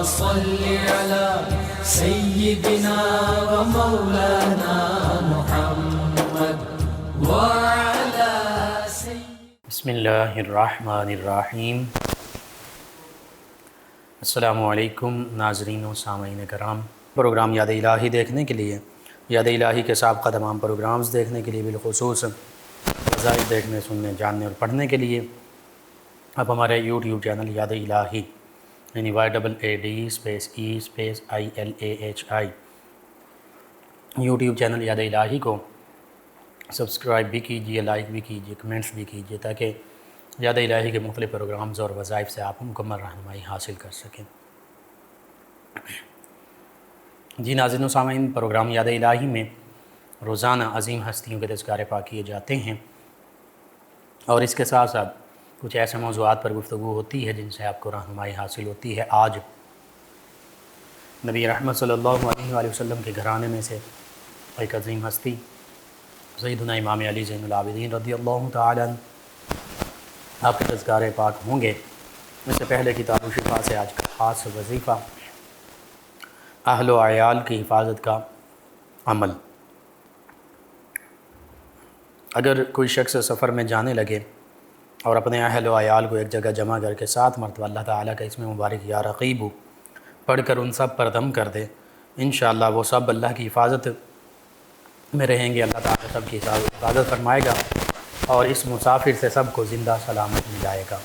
صل على سيدنا ومولانا محمد وعلى بسم اللہ الرحمن الرحیم۔ السلام علیکم ناظرین و سامعین کرام۔ پروگرام یاد الہی دیکھنے کے لیے، یاد الہی کے سابقہ تمام پروگرامز دیکھنے کے لیے، بالخصوص وظائف دیکھنے، سننے، جاننے اور پڑھنے کے لیے آپ ہمارے یوٹیوب چینل یاد الہی یعنی YAADE_EILAHI یوٹیوب چینل یاد الہی کو سبسکرائب بھی کیجئے، لائک بھی کیجئے، کمنٹس بھی کیجئے، تاکہ یاد الہی کے مختلف پروگرامز اور وظائف سے آپ مکمل رہنمائی حاصل کر سکیں۔ جی ناظرین و سامعین، پروگرام یاد الہی میں روزانہ عظیم ہستیوں کے تذکارے پاک کیے جاتے ہیں، اور اس کے ساتھ ساتھ کچھ ایسے موضوعات پر گفتگو ہوتی ہے جن سے آپ کو رہنمائی حاصل ہوتی ہے۔ آج نبی رحمت صلی اللہ علیہ وآلہ وسلم کے گھرانے میں سے ایک عظیم ہستی سیدنا امام علی زین العابدین رضی اللہ تعالیٰ عنہ آپ کے تذکارے پاک ہوں گے۔ اس سے پہلے کتاب شفا سے آج کا خاص وظیفہ اہل و عیال کی حفاظت کا عمل۔ اگر کوئی شخص سفر میں جانے لگے اور اپنے اہل و عیال کو ایک جگہ جمع کر کے 7 مرتبہ اللہ تعالیٰ کا اسم مبارک یا رقیب پڑھ کر ان سب پر دم کر دے، انشاءاللہ وہ سب اللہ کی حفاظت میں رہیں گے، اللہ تعالیٰ سب کی حفاظت فرمائے گا اور اس مسافر سے سب کو زندہ سلامت ملائے گا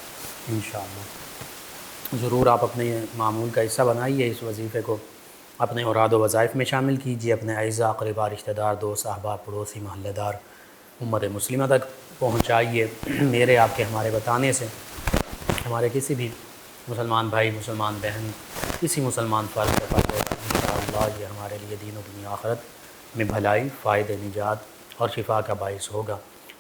انشاءاللہ۔ ضرور آپ اپنے معمول کا حصہ بنائیے، اس وظیفے کو اپنے اوراد و وظائف میں شامل کیجیے، اپنے اعزاء، اقرباء، رشتہ دار، دوست، احباب، پڑوسی، محلہ دار، امت مسلمہ تک پہنچائیے۔ میرے آپ کے ہمارے بتانے سے ہمارے کسی بھی مسلمان بھائی، مسلمان بہن، کسی مسلمان فرد کا فائدہ ہوگا انشاءاللہ۔ یہ ہمارے لیے دین و دنیا آخرت میں بھلائی، فائدہ، نجات اور شفا کا باعث ہوگا۔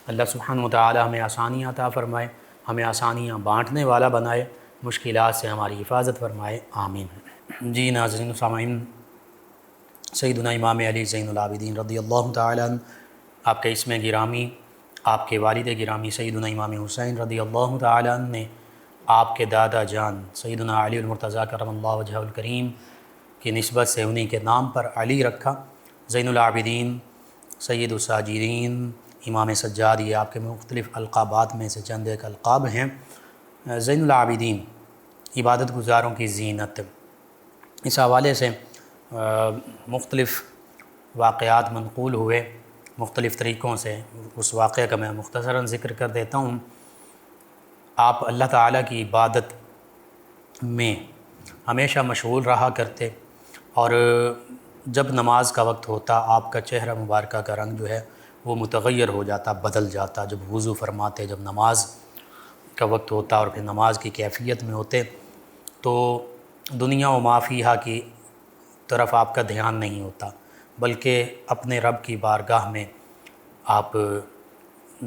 اللہ سبحانہ وتعالی ہمیں آسانیاں عطا فرمائے، ہمیں آسانیاں بانٹنے والا بنائے، مشکلات سے ہماری حفاظت فرمائے، آمین۔ جی ناظرین و سامعین، سیدنا امام علی زین العابدین رضی اللہ تعالیٰ عنہ آپ کے اسم گرامی، آپ کے والد گرامی سیدنا امام حسین رضی اللہ تعالیٰ عنہ نے آپ کے دادا جان سیدنا علی المرتضیٰ کرم اللہ وجہہ الکریم کی نسبت سے انہی کے نام پر علی رکھا۔ زین العابدین، سید الساجدین، امام سجاد، یہ آپ کے مختلف القابات میں سے چند ایک القاب ہیں۔ زین العابدین، عبادت گزاروں کی زینت، اس حوالے سے مختلف واقعات منقول ہوئے مختلف طریقوں سے۔ اس واقعہ کا میں مختصراً ذکر کر دیتا ہوں۔ آپ اللہ تعالیٰ کی عبادت میں ہمیشہ مشغول رہا کرتے، اور جب نماز کا وقت ہوتا آپ کا چہرہ مبارکہ کا رنگ جو ہے وہ متغیر ہو جاتا، بدل جاتا۔ جب وضو فرماتے، جب نماز کا وقت ہوتا اور پھر نماز کی کیفیت میں ہوتے تو دنیا و ما فیہا کی طرف آپ کا دھیان نہیں ہوتا، بلکہ اپنے رب کی بارگاہ میں آپ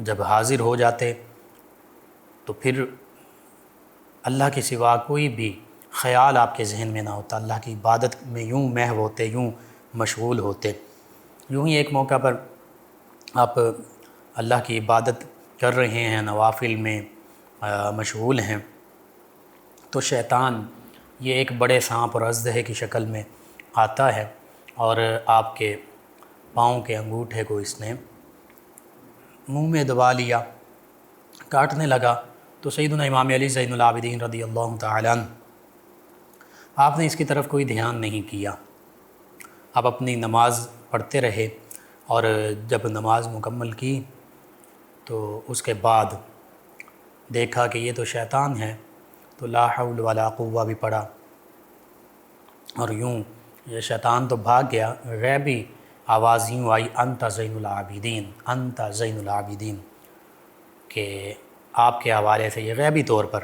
جب حاضر ہو جاتے تو پھر اللہ کے سوا کوئی بھی خیال آپ کے ذہن میں نہ ہوتا، اللہ کی عبادت میں یوں محو ہوتے، یوں مشغول ہوتے۔ یوں ہی ایک موقع پر آپ اللہ کی عبادت کر رہے ہیں، نوافل میں مشغول ہیں، تو شیطان یہ ایک بڑے سانپ اور اژدہے کی شکل میں آتا ہے اور آپ کے پاؤں کے انگوٹھے کو اس نے منہ میں دبا لیا، کاٹنے لگا۔ تو سیدنا امام علی زین العابدین رضی اللہ تعالیٰ عنہ آپ نے اس کی طرف کوئی دھیان نہیں کیا، آپ اپنی نماز پڑھتے رہے، اور جب نماز مکمل کی تو اس کے بعد دیکھا کہ یہ تو شیطان ہے، تو لا حول ولا قوہ بھی پڑھا، اور یوں یہ شیطان تو بھاگ گیا، غیبی آواز یوں آئی، انت زین العابدین، انت زین العابدین، کہ آپ کے حوالے سے یہ غیبی طور پر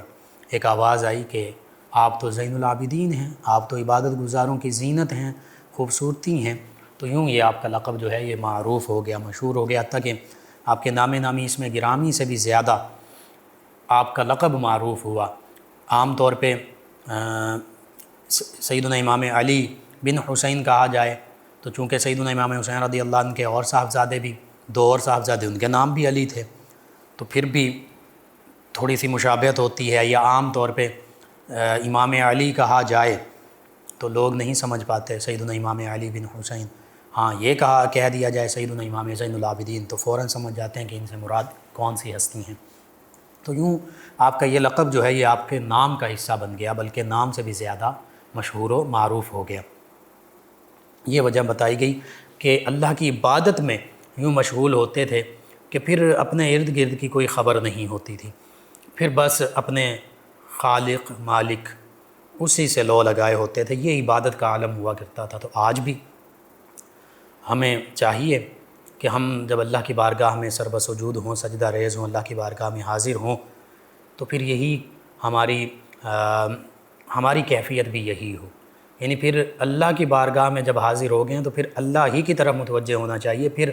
ایک آواز آئی کہ آپ تو زین العابدین ہیں، آپ تو عبادت گزاروں کی زینت ہیں، خوبصورتی ہیں۔ تو یوں یہ آپ کا لقب جو ہے یہ معروف ہو گیا، مشہور ہو گیا، حتیٰ کہ آپ کے نام نامی اسم گرامی سے بھی زیادہ آپ کا لقب معروف ہوا۔ عام طور پہ سیدنا امام علی بن حسین کہا جائے تو چونکہ سیدنا امام حسین رضی اللہ عنہ کے اور صاحبزادے بھی، 2 اور صاحبزادے، ان کے نام بھی علی تھے، تو پھر بھی تھوڑی سی مشابہت ہوتی ہے، یا عام طور پہ امام علی کہا جائے تو لوگ نہیں سمجھ پاتے سیدنا امام علی بن حسین، ہاں یہ کہہ دیا جائے سیدنا امام زین العابدین تو فوراً سمجھ جاتے ہیں کہ ان سے مراد کون سی ہستی ہیں۔ تو یوں آپ کا یہ لقب جو ہے یہ آپ کے نام کا حصہ بن گیا، بلکہ نام سے بھی زیادہ مشہور و معروف ہو گیا۔ یہ وجہ بتائی گئی کہ اللہ کی عبادت میں یوں مشغول ہوتے تھے کہ پھر اپنے ارد گرد کی کوئی خبر نہیں ہوتی تھی، پھر بس اپنے خالق مالک اسی سے لو لگائے ہوتے تھے، یہ عبادت کا عالم ہوا کرتا تھا۔ تو آج بھی ہمیں چاہیے کہ ہم جب اللہ کی بارگاہ میں سر بسجود ہوں، سجدہ ریز ہوں، اللہ کی بارگاہ میں حاضر ہوں، تو پھر یہی ہماری کیفیت بھی یہی ہو، یعنی پھر اللہ کی بارگاہ میں جب حاضر ہو گئے ہیں تو پھر اللہ ہی کی طرف متوجہ ہونا چاہیے، پھر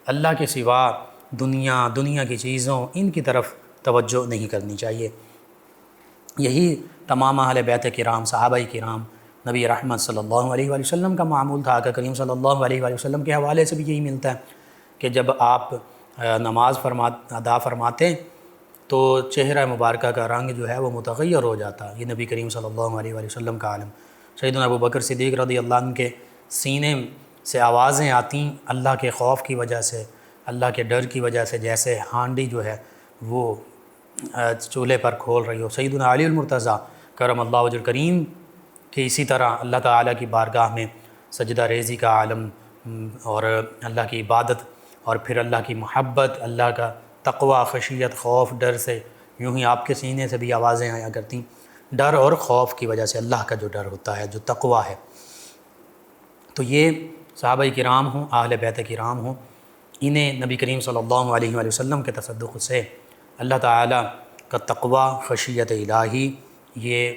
اللہ کے سوا دنیا کی چیزوں ان کی طرف توجہ نہیں کرنی چاہیے۔ یہی تمام اہل بیت کرام، صحابہ کرام، نبی رحمت صلی اللہ علیہ وآلہ وسلم کا معمول تھا۔ آقا کریم صلی اللہ علیہ وآلہ وسلم کے حوالے سے بھی یہی ملتا ہے کہ جب آپ نماز ادا فرماتے تو چہرہ مبارکہ کا رنگ جو ہے وہ متغیر ہو جاتا۔ یہ نبی کریم صلی اللہ علیہ وآلہ وسلم کا عالم۔ سیدنا ابو بکر صدیق رضی اللہ عنہ کے سینے سے آوازیں آتیں اللہ کے خوف کی وجہ سے، اللہ کے ڈر کی وجہ سے، جیسے ہانڈی جو ہے وہ چولہے پر کھول رہی ہو۔ سیدنا علی المرتضیٰ کرم اللہ وجہ کریم کہ اسی طرح اللہ تعالیٰ کی بارگاہ میں سجدہ ریزی کا عالم اور اللہ کی عبادت اور پھر اللہ کی محبت، اللہ کا تقوی، خشیت، خوف، ڈر سے یوں ہی آپ کے سینے سے بھی آوازیں آیا کرتیں، ڈر اور خوف کی وجہ سے، اللہ کا جو ڈر ہوتا ہے، جو تقوی ہے۔ تو یہ صحابہ کرام ہوں، اہل بیت کرام ہوں، انہیں نبی کریم صلی اللہ علیہ وآلہ وسلم کے تصدق سے اللہ تعالیٰ کا تقوی، خشیت الہی یہ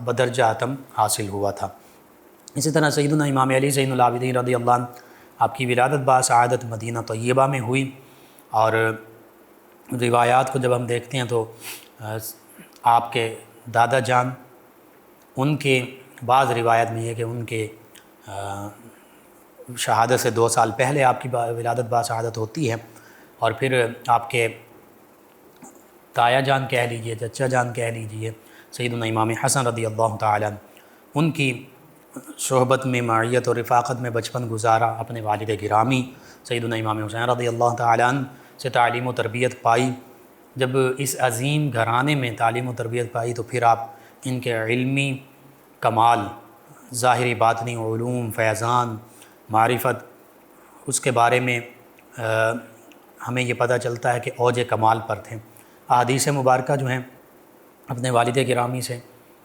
بدرجہ اتم حاصل ہوا تھا۔ اسی طرح سیدنا امام علی زین العابدین رضی اللہ عنہ، آپ کی ولادت باسعادت مدینہ طیبہ میں ہوئی، اور روایات کو جب ہم دیکھتے ہیں تو آپ کے دادا جان، ان کے بعض روایت میں یہ کہ ان کے شہادت سے 2 سال پہلے آپ کی ولادت باسعادت ہوتی ہے، اور پھر آپ کے تایا جان کہہ لیجئے، چچا جان کہہ لیجئے، سیدنا امام حسن رضی اللہ تعالیٰ عنہ، ان کی صحبت میں، معیت اور رفاقت میں بچپن گزارا، اپنے والد گرامی سیدنا امام حسین رضی اللہ تعالیٰ عنہ سے تعلیم و تربیت پائی۔ جب اس عظیم گھرانے میں تعلیم و تربیت پائی تو پھر آپ ان کے علمی کمال، ظاہری باطنی علوم، فیضان، معرفت، اس کے بارے میں ہمیں یہ پتہ چلتا ہے کہ اوج کمال پر تھے۔ احادیث مبارکہ جو ہیں اپنے والد گرامی سے،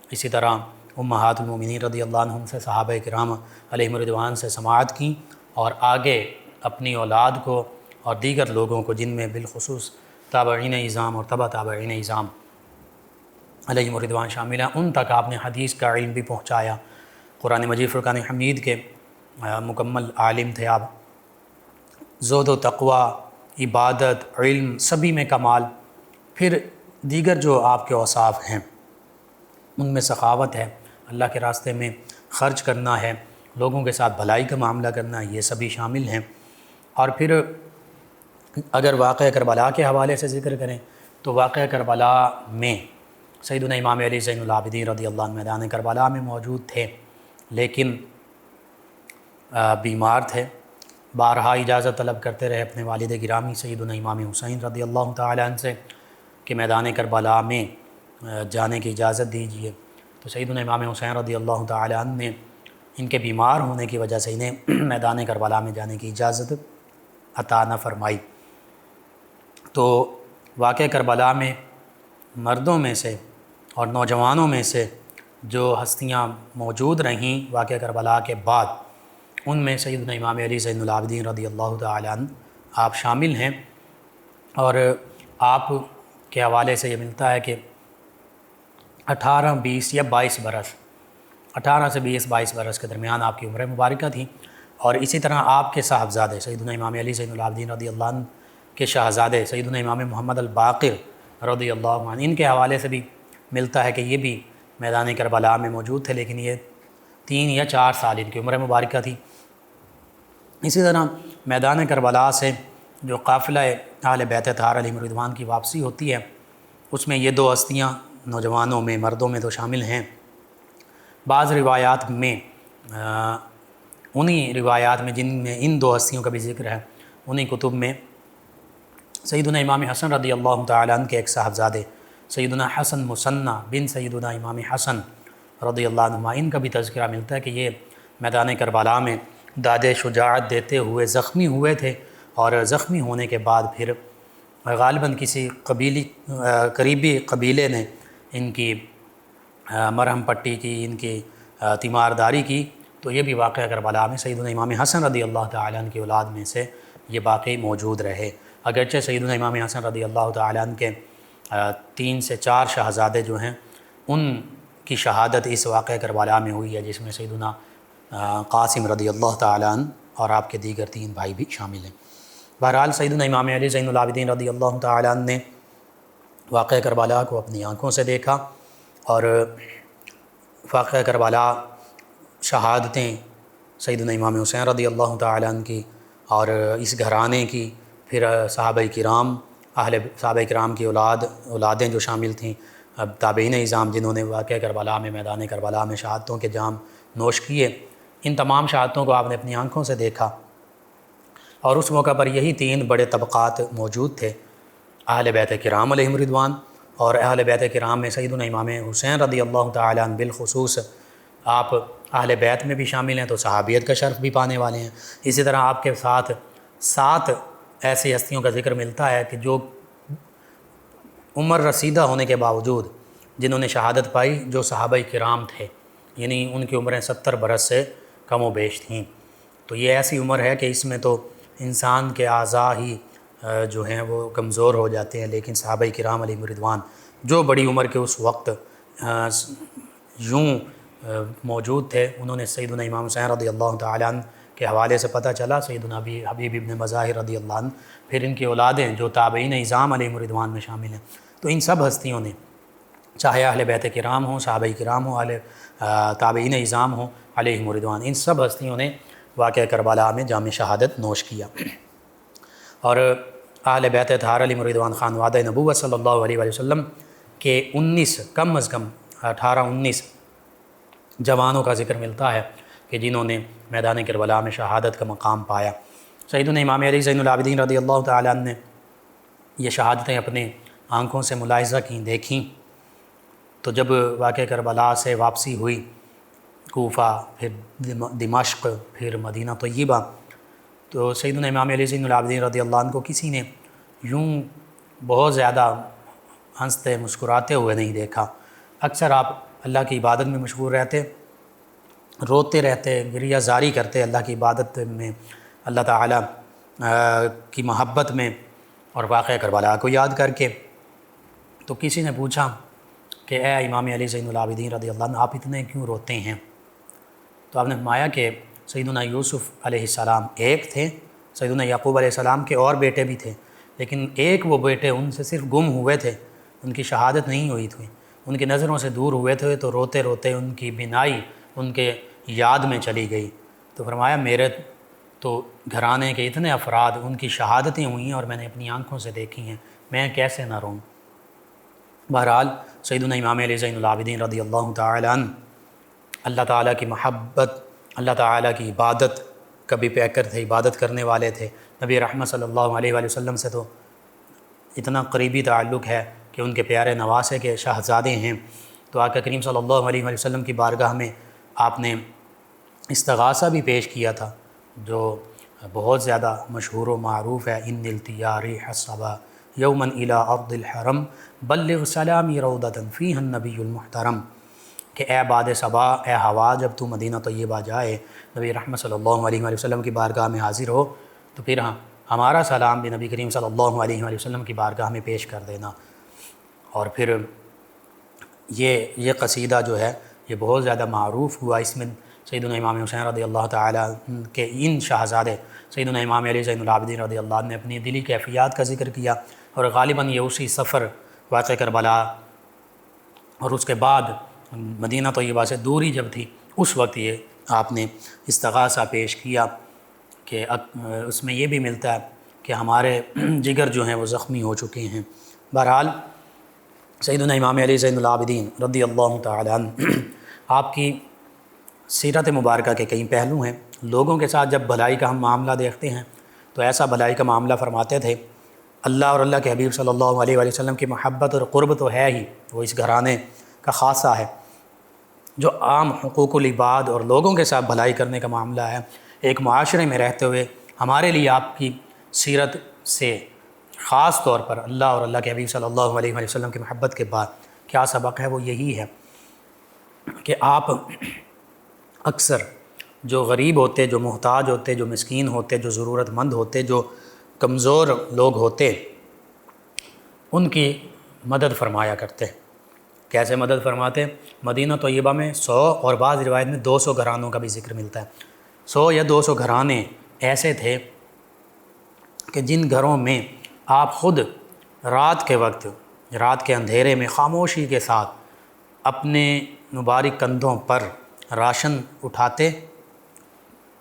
اسی طرح امہات المومنین رضی اللہ عنہم سے، صحابہ کرام علیہم رضوان سے سماعت کی، اور آگے اپنی اولاد کو اور دیگر لوگوں کو، جن میں بالخصوص تابعین اعظام اور تبع تابعین اعظام علیہم رضوان شامل ہیں، ان تک آپ نے حدیث کا علم بھی پہنچایا۔ قرآن مجید فرقان حمید کے مکمل عالم تھے آپ، زہد و تقوی، عبادت، علم سبھی میں کمال۔ پھر دیگر جو آپ کے اوصاف ہیں ان میں سخاوت ہے، اللہ کے راستے میں خرچ کرنا ہے، لوگوں کے ساتھ بھلائی کا معاملہ کرنا، یہ سبھی شامل ہیں۔ اور پھر اگر واقعہ کربلا کے حوالے سے ذکر کریں تو واقعہ کربلا میں سیدنا امام علی زین العابدین رضی اللہ عنہ میدان کربلا میں موجود تھے، لیکن بیمار تھے، بارہا اجازت طلب کرتے رہے اپنے والد گرامی سیدنا امام حسین رضی اللہ تعالیٰ عنہ سے کہ میدان کربلا میں جانے کی اجازت دیجیے۔ تو سیدنا امام حسین رضی اللہ تعالیٰ عنہ نے ان کے بیمار ہونے کی وجہ سے انہیں میدان کربلا میں جانے کی اجازت عطا نہ فرمائی۔ تو واقعہ کربلا میں مردوں میں سے اور نوجوانوں میں سے جو ہستیاں موجود رہیں واقعہ کربلا کے بعد، ان میں سیدنا امام علی زین العابدین رضی اللہ تعالیٰ عنہ آپ شامل ہیں۔ اور آپ کے حوالے سے یہ ملتا ہے کہ 18، 20 یا 22 برس، 18 سے 22 برس کے درمیان آپ کی عمر مبارکہ تھی۔ اور اسی طرح آپ کے صاحبزادے سیدنا امام علی زین العابدین رضی اللہ عنہ کے شہزادے سیدنا امام محمد الباقر رضی اللہ عنہ، ان کے حوالے سے بھی ملتا ہے کہ یہ بھی میدان کربلا میں موجود تھے، لیکن یہ 3 یا 4 سال ان کی عمر مبارکہ تھی۔ اسی طرح میدان کربلا سے جو قافلہ اہل بیت اطہار علیہم رضوان کی واپسی ہوتی ہے، اس میں یہ 2 ہستیاں نوجوانوں میں، مردوں میں تو شامل ہیں، بعض روایات میں انہی روایات میں جن میں ان دو ہستیوں کا بھی ذکر ہے، انہی کتب میں سیدنا امام حسن رضی اللہ تعالیٰ عنہ کے ایک صاحبزادے سیدنا حسن مثنی بن سیدنا امام حسن رضی اللہ عنہ، ان کا بھی تذکرہ ملتا ہے کہ یہ میدان کربلا میں داد شجاعت دیتے ہوئے زخمی ہوئے تھے، اور زخمی ہونے کے بعد پھر غالباً کسی قریبی قبیلے نے ان کی مرہم پٹی کی، ان کی تیمارداری کی، تو یہ بھی واقعہ کربلا میں سیدنا امام حسن رضی اللہ تعالیٰ عنہ کی اولاد میں سے یہ باقی موجود رہے۔ اگرچہ سیدنا امام حسن رضی اللہ تعالیٰ عنہ کے 3 سے 4 شہزادے جو ہیں ان کی شہادت اس واقعہ کربلا میں ہوئی ہے، جس میں سیدنا قاسم رضی اللہ تعالیٰ عنہ اور آپ کے دیگر 3 بھائی بھی شامل ہیں۔ بہرحال سیدنا امام علی زین العابدین رضی اللہ تعالیٰ عنہ نے واقعہ کربلا کو اپنی آنکھوں سے دیکھا، اور واقعہ کربلا شہادتیں سیدنا امام حسین رضی اللہ تعالیٰ عنہ کی اور اس گھرانے کی، پھر صحابہ کرام کی اولادیں جو شامل تھیں، تابعین اعظام جنہوں نے واقعہ کربلا میں میدان کربلا میں شہادتوں کے جام نوش کیے، ان تمام شہادتوں کو آپ نے اپنی آنکھوں سے دیکھا۔ اور اس موقع پر یہی 3 بڑے طبقات موجود تھے، اہل بیت کرام علیہم رضوان، اور اہل بیت کرام میں سیدنا امام حسین رضی اللہ تعالیٰ عنہ بالخصوص آپ اہل بیت میں بھی شامل ہیں تو صحابیت کا شرف بھی پانے والے ہیں۔ اسی طرح آپ کے ساتھ 7 ایسی ہستیوں کا ذکر ملتا ہے کہ جو عمر رسیدہ ہونے کے باوجود جنہوں نے شہادت پائی، جو صحابہ کرام تھے، یعنی ان کی عمریں 70 برس سے کم و بیش تھیں۔ تو یہ ایسی عمر ہے کہ اس میں تو انسان کے اعضاء ہی جو ہیں وہ کمزور ہو جاتے ہیں، لیکن صحابہ کرام علیہم رضوان جو بڑی عمر کے اس وقت یوں موجود تھے، انہوں نے سیدنا امام حسین رضی اللہ تعالیٰ عنہ کے حوالے سے پتہ چلا، سیدنا حبیب ابن مظاہر رضی اللہ عنہ، پھر ان کی اولادیں جو تابعین اعظام علیہم رضوان میں شامل ہیں، تو ان سب ہستیوں نے، چاہے اہل بیت کرام ہوں، صحابہ کرام ہوں، تابعین اعظام ہوں علیہم رضوان، ان سب ہستیوں نے واقعہ کربلا میں جام شہادت نوش کیا۔ اور اہل بیت اطہار علیہم رضوان خانوادہ نبوت صلی اللہ علیہ وسلم کے 19 کم از کم 18-19 جوانوں کا ذکر ملتا ہے کہ جنہوں نے میدان کربلا میں شہادت کا مقام پایا۔ سیدنا امام علی زین العابدین رضی اللہ تعالیٰ عنہ نے یہ شہادتیں اپنے آنکھوں سے ملاحظہ کیں، دیکھیں، تو جب واقعہ کربلا سے واپسی ہوئی کوفہ، پھر دمشق، پھر مدینہ طیبہ، تو سیدنا امام علی زین العابدین رضی اللہ عنہ کو کسی نے یوں بہت زیادہ ہنستے مسکراتے ہوئے نہیں دیکھا۔ اکثر آپ اللہ کی عبادت میں مشغول رہتے، روتے رہتے، گریہ زاری کرتے اللہ کی عبادت میں، اللہ تعالیٰ کی محبت میں، اور واقعہ کربلا کو یاد کر کے۔ تو کسی نے پوچھا کہ اے امام علی زین العابدین رضی اللہ عنہ، آپ اتنے کیوں روتے ہیں؟ تو آپ نے فرمایا کہ سیدنا یوسف علیہ السلام ایک تھے، سیدنا یعقوب علیہ السلام کے اور بیٹے بھی تھے، لیکن ایک وہ بیٹے ان سے صرف گم ہوئے تھے، ان کی شہادت نہیں ہوئی تھی، ان کی نظروں سے دور ہوئے تھے، تو روتے روتے ان کی بینائی ان کے یاد میں چلی گئی۔ تو فرمایا میرے تو گھرانے کے اتنے افراد ان کی شہادتیں ہوئی ہیں اور میں نے اپنی آنکھوں سے دیکھی ہیں، میں کیسے نہ روں۔ بہرحال سیدنا امام علی زین العابدین رضی اللہ تعالیٰ عنہ اللہ تعالیٰ کی محبت، اللہ تعالیٰ کی عبادت کا بھی پیکر تھے، عبادت کرنے والے تھے۔ نبی رحمت صلی اللہ علیہ وآلہ وسلم سے تو اتنا قریبی تعلق ہے کہ ان کے پیارے نواسے کے شہزادے ہیں۔ تو آقا کریم صلی اللہ علیہ وآلہ وسلم کی بارگاہ میں آپ نے استغاثہ بھی پیش کیا تھا، جو بہت زیادہ مشہور و معروف ہے، ان التیاری حسبا یومن الی ارض الحرم بلغ سلامی روضۃ فیہا النبی المحترم، کہ اے باد صبا، اے ہوا، جب تو مدینہ طیبہ جائے، نبی رحمت صلی اللہ علیہ وآلہ وسلم کی بارگاہ میں حاضر ہو، تو پھر ہمارا سلام بھی نبی کریم صلی اللہ علیہ وآلہ وسلم کی بارگاہ میں پیش کر دینا۔ اور پھر یہ قصیدہ جو ہے یہ بہت زیادہ معروف ہوا، اس میں سیدنا امام حسین رضی اللہ تعالیٰ کے ان شہزادے سیدنا امام علی زین العابدین رضی اللہ عنہ نے اپنی دلی کیفیات کا ذکر کیا، اور غالباً یہ اسی سفر واقعہ کربلا اور اس کے بعد مدینہ طیبہ سے دوری جب تھی، اس وقت یہ آپ نے استغاثہ پیش کیا، کہ اس میں یہ بھی ملتا ہے کہ ہمارے جگر جو ہیں وہ زخمی ہو چکے ہیں۔ بہرحال سیدنا امام علی زین العابدین رضی اللہ تعالیٰ عنہ آپ کی سیرت مبارکہ کے کئی پہلو ہیں۔ لوگوں کے ساتھ جب بھلائی کا ہم معاملہ دیکھتے ہیں تو ایسا بھلائی کا معاملہ فرماتے تھے، اللہ اور اللہ کے حبیب صلی اللہ علیہ وآلہ وسلم کی محبت اور قرب تو ہے ہی، وہ اس گھرانے کا خاصہ ہے۔ جو عام حقوق العباد اور لوگوں کے ساتھ بھلائی کرنے کا معاملہ ہے، ایک معاشرے میں رہتے ہوئے ہمارے لیے آپ کی سیرت سے خاص طور پر اللہ اور اللہ کے حبیب صلی اللہ علیہ وآلہ وسلم کی محبت کے بعد کیا سبق ہے، وہ یہی ہے کہ آپ اکثر جو غریب ہوتے، جو محتاج ہوتے، جو مسکین ہوتے، جو ضرورت مند ہوتے، جو کمزور لوگ ہوتے، ان کی مدد فرمایا کرتے۔ کیسے مدد فرماتے؟ مدینہ طیبہ میں 100 اور بعض روایت میں 200 گھرانوں کا بھی ذکر ملتا ہے۔ 100 یا 200 گھرانے ایسے تھے کہ جن گھروں میں آپ خود رات کے وقت، رات کے اندھیرے میں خاموشی کے ساتھ اپنے مبارک کندھوں پر راشن اٹھاتے،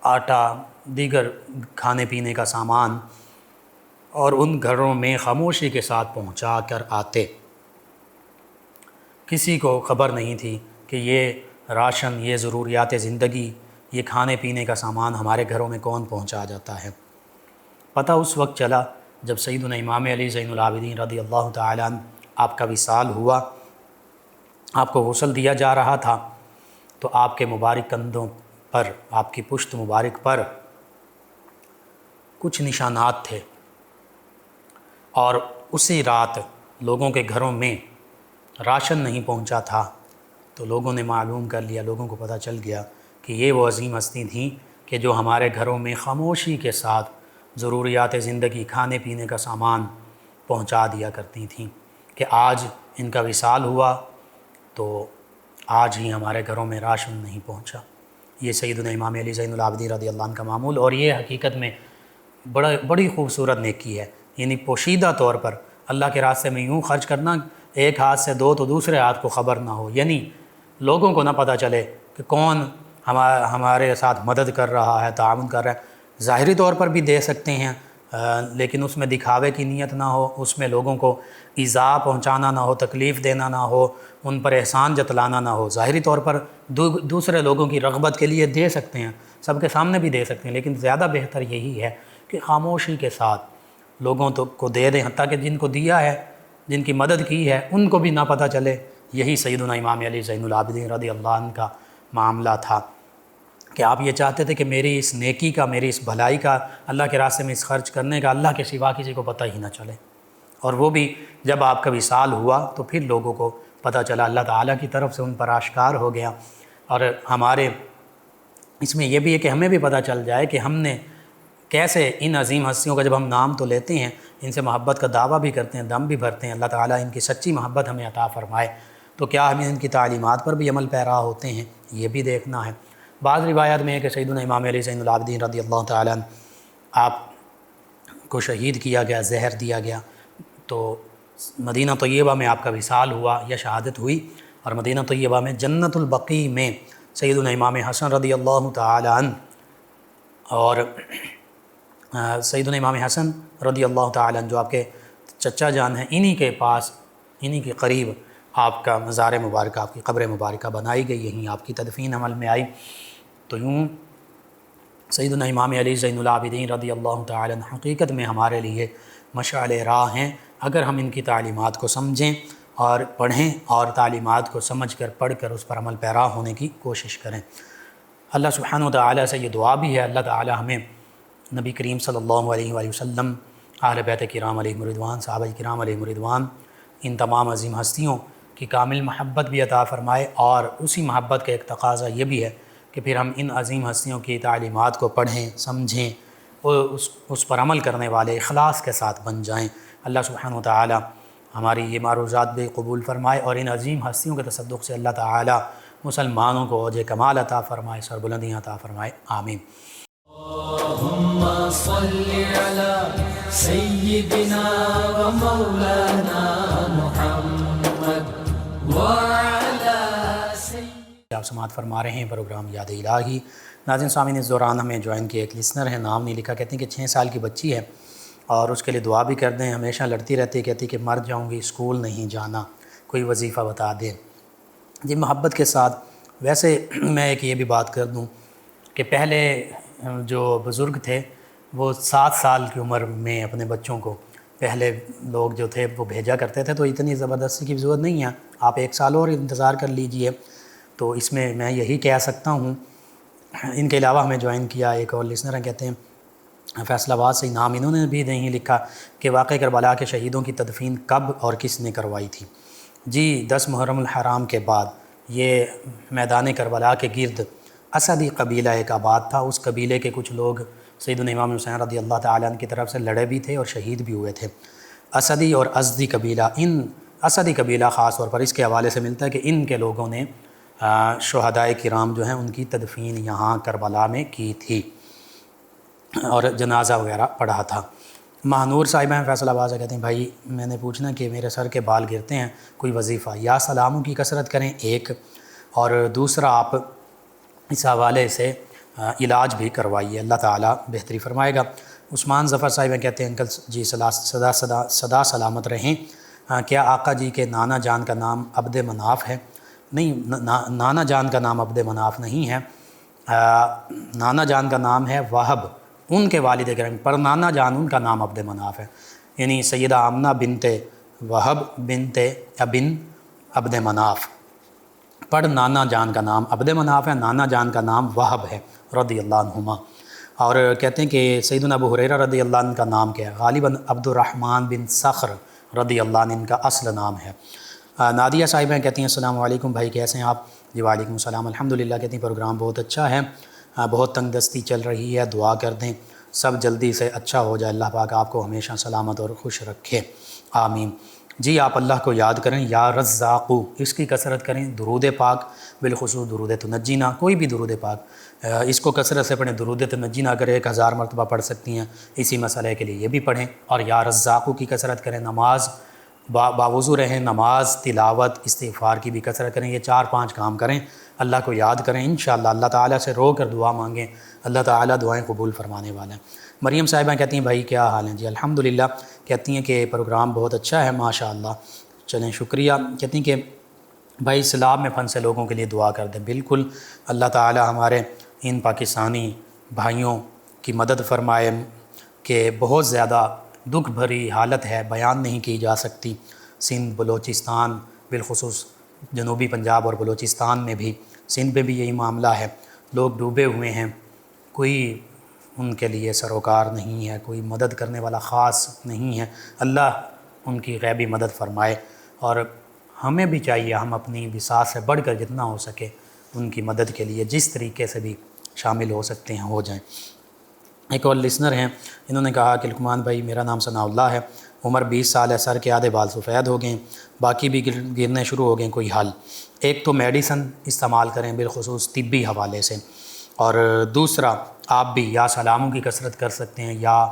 آٹا، دیگر کھانے پینے کا سامان، اور ان گھروں میں خاموشی کے ساتھ پہنچا کر آتے۔ کسی کو خبر نہیں تھی کہ یہ راشن، یہ ضروریات زندگی، یہ کھانے پینے کا سامان ہمارے گھروں میں کون پہنچا جاتا ہے۔ پتہ اس وقت چلا جب سیدنا امام علی زین العابدین رضی اللہ تعالیٰ عنہ آپ کا وصال ہوا، آپ کو غسل دیا جا رہا تھا، تو آپ کے مبارک کندھوں پر، آپ کی پشت مبارک پر کچھ نشانات تھے، اور اسی رات لوگوں کے گھروں میں راشن نہیں پہنچا تھا۔ تو لوگوں نے معلوم کر لیا، لوگوں کو پتہ چل گیا کہ یہ وہ عظیم ہستی تھیں کہ جو ہمارے گھروں میں خاموشی کے ساتھ ضروریات زندگی، کھانے پینے کا سامان پہنچا دیا کرتی تھیں، کہ آج ان کا وصال ہوا تو آج ہی ہمارے گھروں میں راشن نہیں پہنچا۔ یہ سیدنا امام علی زین العابدین رضی اللہ عنہ کا معمول، اور یہ حقیقت میں بڑی خوبصورت نیکی ہے، یعنی پوشیدہ طور پر اللہ کے راستے میں یوں خرچ کرنا، ایک ہاتھ سے دو تو دوسرے ہاتھ کو خبر نہ ہو، یعنی لوگوں کو نہ پتہ چلے کہ کون ہمارے ساتھ مدد کر رہا ہے، تعاون کر رہا ہے۔ ظاہری طور پر بھی دے سکتے ہیں، لیکن اس میں دکھاوے کی نیت نہ ہو، اس میں لوگوں کو ایذا پہنچانا نہ ہو، تکلیف دینا نہ ہو، ان پر احسان جتلانا نہ ہو۔ ظاہری طور پر دوسرے لوگوں کی رغبت کے لیے دے سکتے ہیں، سب کے سامنے بھی دے سکتے ہیں، لیکن زیادہ بہتر یہی ہے کہ خاموشی کے ساتھ لوگوں کو دے دیں، حتیٰ کہ جن کو دیا ہے، جن کی مدد کی ہے، ان کو بھی نہ پتہ چلے۔ یہی سیدنا امام علی زین العابدین رضی اللہ عنہ کا معاملہ تھا کہ آپ یہ چاہتے تھے کہ میری اس نیکی کا، میری اس بھلائی کا، اللہ کے راستے میں اس خرچ کرنے کا اللہ کے سوا کسی کو پتہ ہی نہ چلے۔ اور وہ بھی جب آپ کا وصال ہوا تو پھر لوگوں کو پتہ چلا، اللہ تعالیٰ کی طرف سے ان پر آشکار ہو گیا۔ اور ہمارے اس میں یہ بھی ہے کہ ہمیں بھی پتہ چل جائے کہ ہم نے کیسے ان عظیم ہستیوں کا جب ہم نام تو لیتے ہیں، ان سے محبت کا دعویٰ بھی کرتے ہیں، دم بھی بھرتے ہیں، اللہ تعالیٰ ان کی سچی محبت ہمیں عطا فرمائے، تو کیا ہمیں ان کی تعلیمات پر بھی عمل پیرا ہوتے ہیں، یہ بھی دیکھنا ہے۔ بعض روایات میں ہے کہ سیدنا امام علی زین العابدین رضی اللہ تعالیٰ عنہ آپ کو شہید کیا گیا، زہر دیا گیا، تو مدینہ طیبہ میں آپ کا وصال ہوا یا شہادت ہوئی، اور مدینہ طیبہ میں جنت البقیع میں سیدنا امام حسن رضی اللہ تعالیٰ عنہ اور سیدنا امام حسن رضی اللہ تعالیٰ عنہ جو آپ کے چچا جان ہیں، انہی کے پاس، انہی کے قریب آپ کا مزار مبارکہ، آپ کی قبر مبارکہ بنائی گئی، یہیں آپ کی تدفین عمل میں آئی۔ تو یوں سیدنا امام علی زین العابدین رضی اللہ تعالیٰ عنہ حقیقت میں ہمارے لیے مشعل راہ ہیں، اگر ہم ان کی تعلیمات کو سمجھیں اور پڑھیں، اور تعلیمات کو سمجھ کر پڑھ کر اس پر عمل پیرا ہونے کی کوشش کریں۔ اللہ سبحانہ و تعالیٰ سے یہ دعا بھی ہے، اللہ تعالیٰ ہمیں نبی کریم صلی اللہ علیہ وآلہ وسلم، اہل بیت کرام علیہم رضوان، صحابہ کرام علیہم رضوان، ان تمام عظیم ہستیوں کی کامل محبت بھی عطا فرمائے، اور اسی محبت کا ایک تقاضا یہ بھی ہے کہ پھر ہم ان عظیم ہستیوں کی تعلیمات کو پڑھیں، سمجھیں، اور اس پر عمل کرنے والے اخلاص کے ساتھ بن جائیں۔ اللہ سبحانہ و تعالیٰ ہماری یہ معروضات بھی قبول فرمائے، اور ان عظیم ہستیوں کے تصدق سے اللہ تعالیٰ مسلمانوں کو اوج کمال عطا فرمائے، سربلندیاں عطا فرمائے، آمین۔ اللهم صل على سيدنا ومولانا محمد وعلى سيدنا۔ آپ سماعت فرما رہے ہیں پروگرام یاد الہی۔ ناظرین سامعین، اس دوران ہمیں جوائن کی ایک لسنر ہے، نام نہیں لکھا، کہتے ہیں کہ 6 سال کی بچی ہے اور اس کے لیے دعا بھی کر دیں، ہمیشہ لڑتی رہتی ہے، کہتی کہ مر جاؤں گی، اسکول نہیں جانا، کوئی وظیفہ بتا دیں۔ جی محبت کے ساتھ ویسے میں ایک یہ بھی بات کر دوں کہ پہلے جو بزرگ تھے وہ 7 سال کی عمر میں اپنے بچوں کو پہلے لوگ جو تھے وہ بھیجا کرتے تھے، تو اتنی زبردستی کی ضرورت نہیں ہے، آپ 1 سال اور انتظار کر لیجئے۔ تو اس میں یہی کہہ سکتا ہوں۔ ان کے علاوہ ہمیں جوائن کیا ایک اور لسنر ہیں، کہتے ہیں فیصل آباد سے، نام انہوں نے بھی نہیں لکھا، کہ واقع کربلا کے شہیدوں کی تدفین کب اور کس نے کروائی تھی؟ جی 10 محرم الحرام کے بعد یہ میدان کربلا کے گرد اسدی قبیلہ ایک آباد تھا، اس قبیلے کے کچھ لوگ سیدنا امام حسین رضی اللہ تعالیٰ عنہ کی طرف سے لڑے بھی تھے اور شہید بھی ہوئے تھے۔ اسدی اور ازدی قبیلہ، ان اسدی قبیلہ خاص طور پر اس کے حوالے سے ملتا ہے کہ ان کے لوگوں نے شہدائے کرام جو ہیں ان کی تدفین یہاں کربلا میں کی تھی اور جنازہ وغیرہ پڑھا تھا۔ مہنور صاحبہ ہیں فیصل آباد سے، کہتے ہیں بھائی میں نے پوچھنا کہ میرے سر کے بال گرتے ہیں، کوئی وظیفہ یا سلاموں کی کثرت کریں ایک، اور دوسرا آپ اس حوالے سے علاج بھی کروائیے، اللہ تعالیٰ بہتری فرمائے گا۔ عثمان ظفر صاحب کہتے ہیں انکل جی سدا سلامت رہیں، کیا آقا جی کے نانا جان کا نام عبد مناف ہے؟ نہیں، نانا جان کا نام عبد مناف نہیں ہے، نانا جان کا نام ہے وہب، ان کے والد کرم، پر نانا جان ان کا نام عبد مناف ہے، یعنی سیدہ آمنہ بنت وہب بنت ابن عبد مناف، پر نانا جان کا نام عبد مناف ہے، نانا جان کا نام وہب ہے رضی اللہ عنہما۔ اور کہتے ہیں کہ سیدنا ابو ہریرہ رضی اللہ عنہ کا نام کیا ہے؟ غالباً عبد الرحمن بن صخر رضی اللہ عنہ ان کا اصل نام ہے۔ نادیہ صاحبہ کہتی ہیں السلام علیکم بھائی، کیسے ہیں آپ؟ جی وعلیکم السلام، الحمدللہ۔ کہتی ہیں پروگرام بہت اچھا ہے، بہت تنگ دستی چل رہی ہے، دعا کر دیں سب جلدی سے اچھا ہو جائے، اللہ پاک آپ کو ہمیشہ سلامت اور خوش رکھے، آمین۔ جی آپ اللہ کو یاد کریں، یا رزاقو، اس کی کثرت کریں، درود پاک، بالخصوص درود تنجینا، کوئی بھی درود پاک اس کو کثرت سے پڑھیں، درود تنجینا اگر 1000 مرتبہ پڑھ سکتی ہیں اسی مسئلے کے لیے یہ بھی پڑھیں، اور یا رزاقو کی کثرت کریں، نماز باوضو رہیں، نماز، تلاوت، استغفار کی بھی کثرت کریں، یہ 4-5 کام کریں، اللہ کو یاد کریں، انشاءاللہ اللہ تعالیٰ سے رو کر دعا مانگیں، اللہ تعالیٰ دعائیں قبول فرمانے والا ہے۔ مریم صاحبہ کہتی ہیں بھائی کیا حال ہیں؟ جی الحمدللہ، کہتی ہیں کہ پروگرام بہت اچھا ہے ماشاءاللہ، چلیں شکریہ۔ کہتی ہیں کہ بھائی سیلاب میں پھنسے لوگوں کے لیے دعا کر دیں، بالکل اللہ تعالیٰ ہمارے ان پاکستانی بھائیوں کی مدد فرمائے کہ بہت زیادہ دکھ بھری حالت ہے، بیان نہیں کی جا سکتی۔ سندھ، بلوچستان، بالخصوص جنوبی پنجاب اور بلوچستان میں بھی، سندھ میں بھی یہی معاملہ ہے، لوگ ڈوبے ہوئے ہیں، کوئی ان کے لیے سروکار نہیں ہے، کوئی مدد کرنے والا خاص نہیں ہے، اللہ ان کی غیبی مدد فرمائے، اور ہمیں بھی چاہیے ہم اپنی بساط سے بڑھ کر جتنا ہو سکے ان کی مدد کے لیے جس طریقے سے بھی شامل ہو سکتے ہیں ہو جائیں۔ ایک اور لسنر ہیں، انہوں نے کہا کہ لقمان بھائی میرا نام ثناء اللہ ہے، عمر 20 سال ہے، سر کے آدھے بال سفید ہو گئے، باقی بھی گرنے شروع ہو گئے، کوئی حل؟ ایک تو میڈیسن استعمال کریں بالخصوص طبی حوالے سے، اور دوسرا آپ بھی یا سلاموں کی کثرت کر سکتے ہیں یا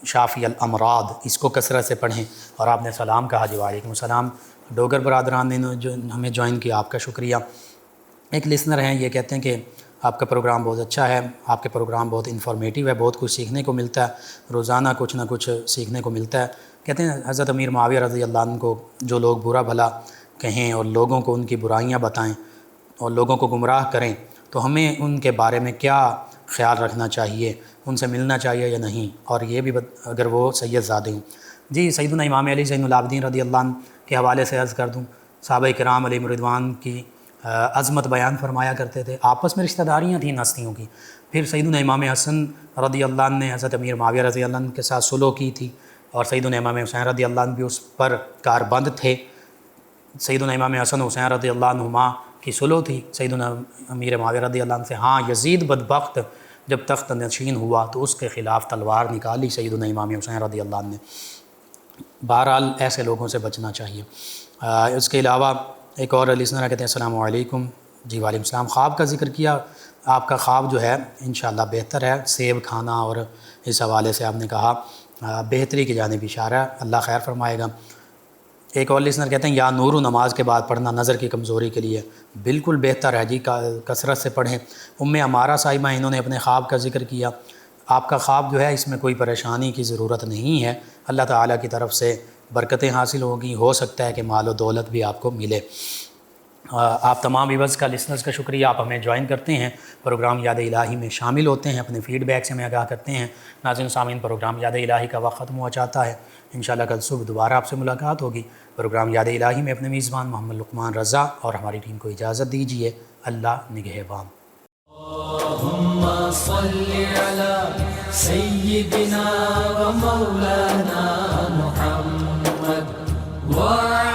شافی الامراض، اس کو کثرت سے پڑھیں۔ اور آپ نے سلام کہا، جی وعلیکم السلام، ڈوگر برادران نے جو ہمیں جوائن کیا، آپ کا شکریہ۔ ایک لسنر ہیں، یہ کہتے ہیں کہ آپ کا پروگرام بہت اچھا ہے، آپ کے پروگرام بہت انفارمیٹیو ہے، بہت کچھ سیکھنے کو ملتا ہے، روزانہ کچھ نہ کچھ سیکھنے کو ملتا ہے۔ کہتے ہیں حضرت امیر معاویہ رضی اللہ عنہ کو جو لوگ برا بھلا کہیں اور لوگوں کو ان کی برائیاں بتائیں اور لوگوں کو گمراہ کریں، تو ہمیں ان کے بارے میں کیا خیال رکھنا چاہیے، ان سے ملنا چاہیے یا نہیں، اور یہ بھی اگر وہ سید زادے ہوں۔ جی سیدنا امام علی زین العابدین رضی اللہ عنہ کے حوالے سے عرض کر دوں، صحابہ کرام علیہم رضوان کی عظمت بیان فرمایا کرتے تھے، آپس میں رشتہ داریاں تھیں ہستیوں کی۔ پھر سیدنا امام حسن رضی اللہ عنہ نے حضرت امیر معاویہ رضی اللہ عنہ کے ساتھ صلح کی تھی، اور سیدنا امام حسین رضی اللہ عنہ بھی اس پر کاربند تھے۔ سیدنا امام حسن حسین رضی اللہ عنہما کی صلح تھی سیدنا امیر معاویہ رضی اللہ عنہ سے۔ ہاں یزید بدبخت جب تخت نشین ہوا تو اس کے خلاف تلوار نکالی سیدنا امام حسین رضی اللہ عنہ نے۔ بہرحال ایسے لوگوں سے بچنا چاہیے۔ اس کے علاوہ ایک اور لسنر کہتے ہیں السلام علیکم، جی وعلیکم السلام، خواب کا ذکر کیا، آپ کا خواب جو ہے انشاءاللہ بہتر ہے، سیب کھانا اور اس حوالے سے آپ نے کہا بہتری کی جانب اشارہ ہے، اللہ خیر فرمائے گا۔ ایک اور لسنر کہتے ہیں یا نور نماز کے بعد پڑھنا نظر کی کمزوری کے لیے بالکل بہتر ہے، جی کثرت سے پڑھیں۔ ہمارا صاحبہ انہوں نے اپنے خواب کا ذکر کیا، آپ کا خواب جو ہے اس میں کوئی پریشانی کی ضرورت نہیں ہے، اللہ تعالیٰ کی طرف سے برکتیں حاصل ہوگی، ہو سکتا ہے کہ مال و دولت بھی آپ کو ملے۔ آپ تمام ویورز کا، لسنرز کا شکریہ، آپ ہمیں جوائن کرتے ہیں، پروگرام یاد الہی میں شامل ہوتے ہیں، اپنے فیڈ بیک سے ہمیں آگاہ کرتے ہیں۔ ناظرین سامعین، پروگرام یاد الہی کا وقت ختم ہوا چاہتا ہے، انشاءاللہ کل صبح دوبارہ آپ سے ملاقات ہوگی۔ پروگرام یاد الہی میں اپنے میزبان محمد لقمان رضا اور ہماری ٹیم کو اجازت دیجیے۔ اللہ نگہبان۔ اللهم صل على سيدنا ومولانا محمد وعلى